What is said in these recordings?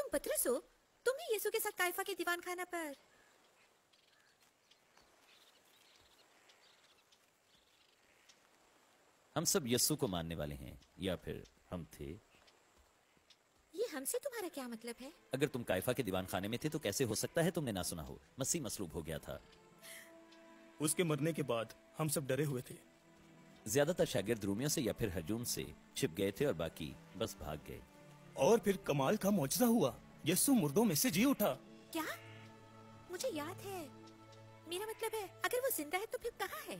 तुम पतरस हो? तुम ही यीशु के साथ काइफा के दीवान खाना पर। हम सब यस्सु को मानने वाले हैं, या फिर हम थे। ये हमसे तुम्हारा क्या मतलब है? अगर तुम काइफा के दीवान खाने में थे तो कैसे हो सकता है तुमने ना सुना हो? मसीह मसलूब हो गया था। उसके मरने के बाद हम सब डरे हुए थे। ज्यादातर शागिर्द रूमियों से या फिर हजूम से छिप गए थे और बाकी बस भाग गए। और फिर कमाल का मौजज़ा हुआ, यीशु मुर्दों में से जी उठा। क्या? मुझे याद है। मेरा मतलब है, अगर वो जिंदा है तो फिर कहाँ है?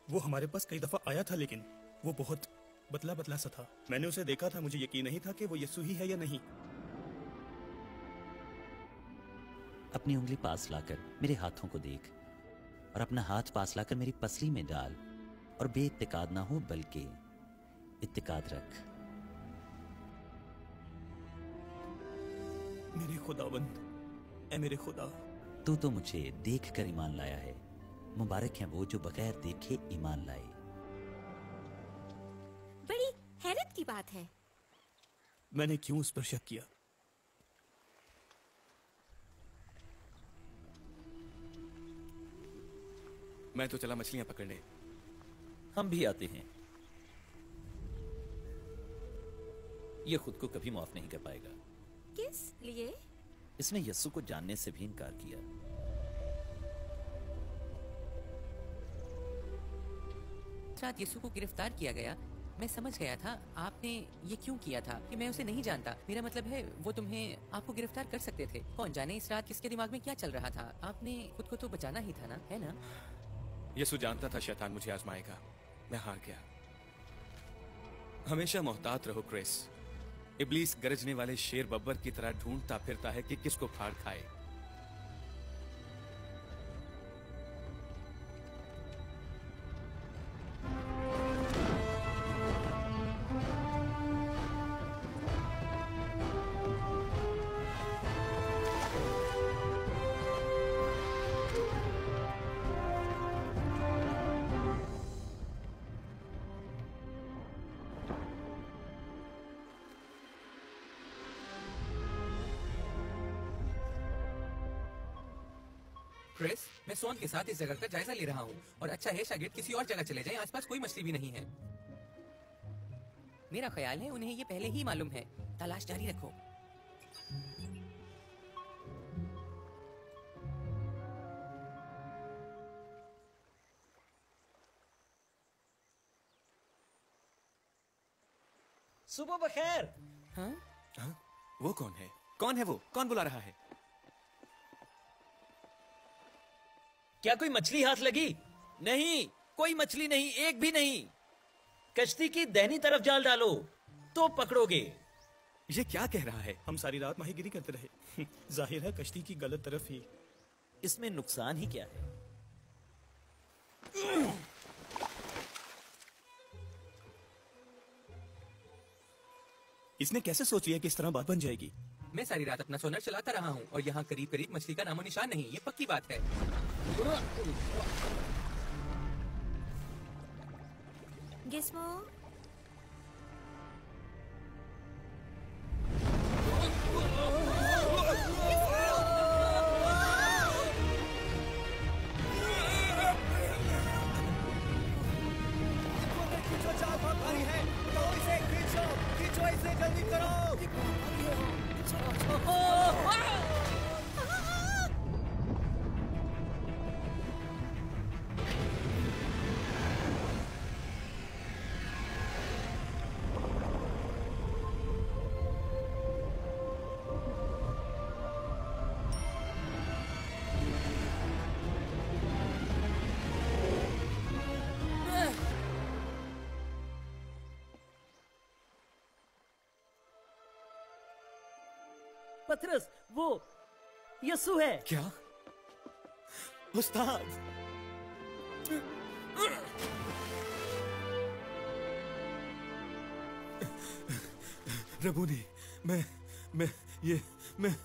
वो हमारे पास कई दफा आया था, लेकिन वो बहुत बतला बतला सा था। मैंने उसे देखा था, मुझे यकीन नहीं था कि वो यीशु ही है या नहीं। अपनी उंगली पास लाकर मेरे हाथों को देख और अपना हाथ पास लाकर मेरी पसली में डाल और बेइत्तेकाद ना हो बल्कि इत्तेकाद रख। मेरे खुदावंद, ऐ मेरे खुदा, तू तो मुझे देख कर ईमान लाया है। मुबारक है वो जो बगैर देखे ईमान लाए। बड़ी हैरत की बात है। मैंने क्यों उस पर शक किया? मैं तो चला मछलियां पकड़ने। हम भी आते हैं। ये खुद को कभी माफ नहीं कर पाएगा। किस लिए? इसने यस्सु को जानने से भी इनकार किया। रात यीशु को गिरफ्तार किया गया। मैं समझ गया था आपने ये क्यों किया था कि मैं उसे नहीं जानता। मेरा मतलब है वो तुम्हें आपको गिरफ्तार कर सकते थे। कौन जाने इस रात किसके दिमाग में क्या चल रहा था। आपने खुद को तो बचाना ही था ना, है ना? यीशु जानता था शैतान मुझे आजमाएगा। मैं हार गया। हमेशा मोहतात रहो क्रिस। इब्लीस गरजने वाले शेर बब्बर की तरह ढूंढता फिरता है कि किसको फाड़ खाए। क्रिस, मैं सोन के साथ इस जगह का जायजा ले रहा हूँ और अच्छा है शागिर्द किसी और जगह चले जाएं। आसपास कोई मछली भी नहीं है। मेरा ख्याल है उन्हें ये पहले ही मालूम है। तलाश जारी रखो। सुबह बखैर। हाँ? हाँ? वो कौन है? कौन है वो? कौन बुला रहा है? क्या कोई मछली हाथ लगी? नहीं, कोई मछली नहीं, एक भी नहीं। कश्ती की दाहिनी तरफ जाल डालो तो पकड़ोगे। ये क्या कह रहा है? हम सारी रात माहीगिरी करते रहे। जाहिर है कश्ती की गलत तरफ ही। इसमें नुकसान ही क्या है? इसने कैसे सोच लिया कि इस तरह बात बन जाएगी? मैं सारी रात अपना सोनर चलाता रहा हूँ और यहाँ करीब करीब मछली का नामो निशान नहीं। ये पक्की बात है। गिस्मो, पतरस, वो यस्सु है। क्या? उस्ताद! रबूनी, मैं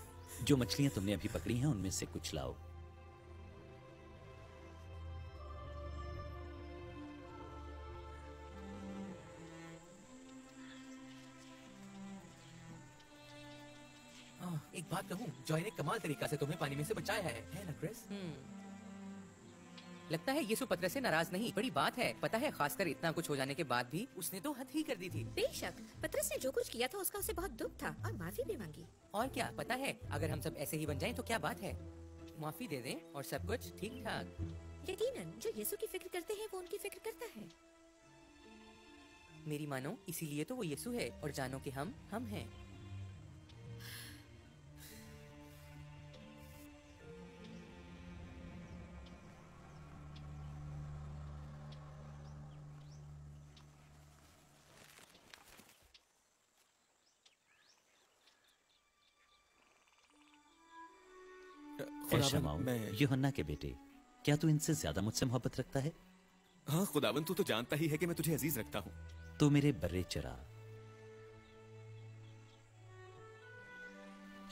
जो मछलियां तुमने अभी पकड़ी हैं उनमें से कुछ लाओ। एक बात कहूँ, जॉय ने कमाल तरीका से तुम्हें पानी में से बचाया है ना क्रिस? लगता है यीशु पतरस से नाराज नहीं। बड़ी बात है, पता है, खासकर इतना कुछ हो जाने के बाद भी उसने तो हद ही कर दी थी। बेशक पतरस ने जो कुछ किया था उसका उसे बहुत दुख था और माफी भी मांगी। और क्या, पता है, अगर हम सब ऐसे ही बन जाएं तो क्या बात है, माफी दे दें और सब कुछ ठीक ठाक। यकीनन जो यीशु की फिक्र करते हैं वो उनकी फिक्र करता है। मेरी मानो, इसीलिए तो वो यीशु है, और जानो कि हम हैं। ऐ खुदावन, शमाउन, मैं यूहन्ना के बेटे, क्या तू इनसे ज्यादा मुझसे मोहब्बत रखता है? हाँ खुदावन, तू तो जानता ही है कि मैं तुझे अजीज रखता हूँ। तो मेरे बर्रे चरा।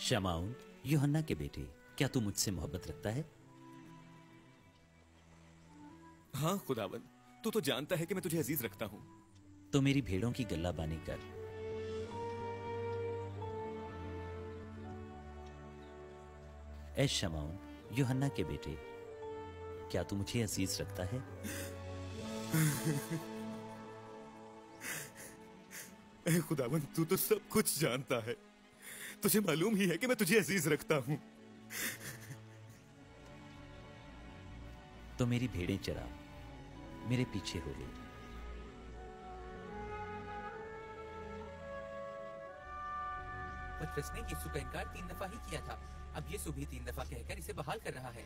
शमाउन, यूहन्ना के बेटे, क्या तू मुझसे मोहब्बत रखता है? हाँ खुदावन, तू तो जानता है कि मैं तुझे अजीज रखता हूँ। तो मेरी भेड़ों की गल्लाबानी कर। ऐ शमाउन, यूहन्ना के बेटे, क्या तू मुझे अजीज रखता है? ऐ खुदावन, तू तो सब कुछ जानता है। तुझे मालूम ही है कि मैं तुझे अजीज रखता हूँ। तो मेरी भेड़ें चरा, मेरे पीछे हो ले। पतरस ने यीशु का इनकार 3 दफा ही किया था। अब यीशु भी 3 दफा कहकर इसे बहाल कर रहा है।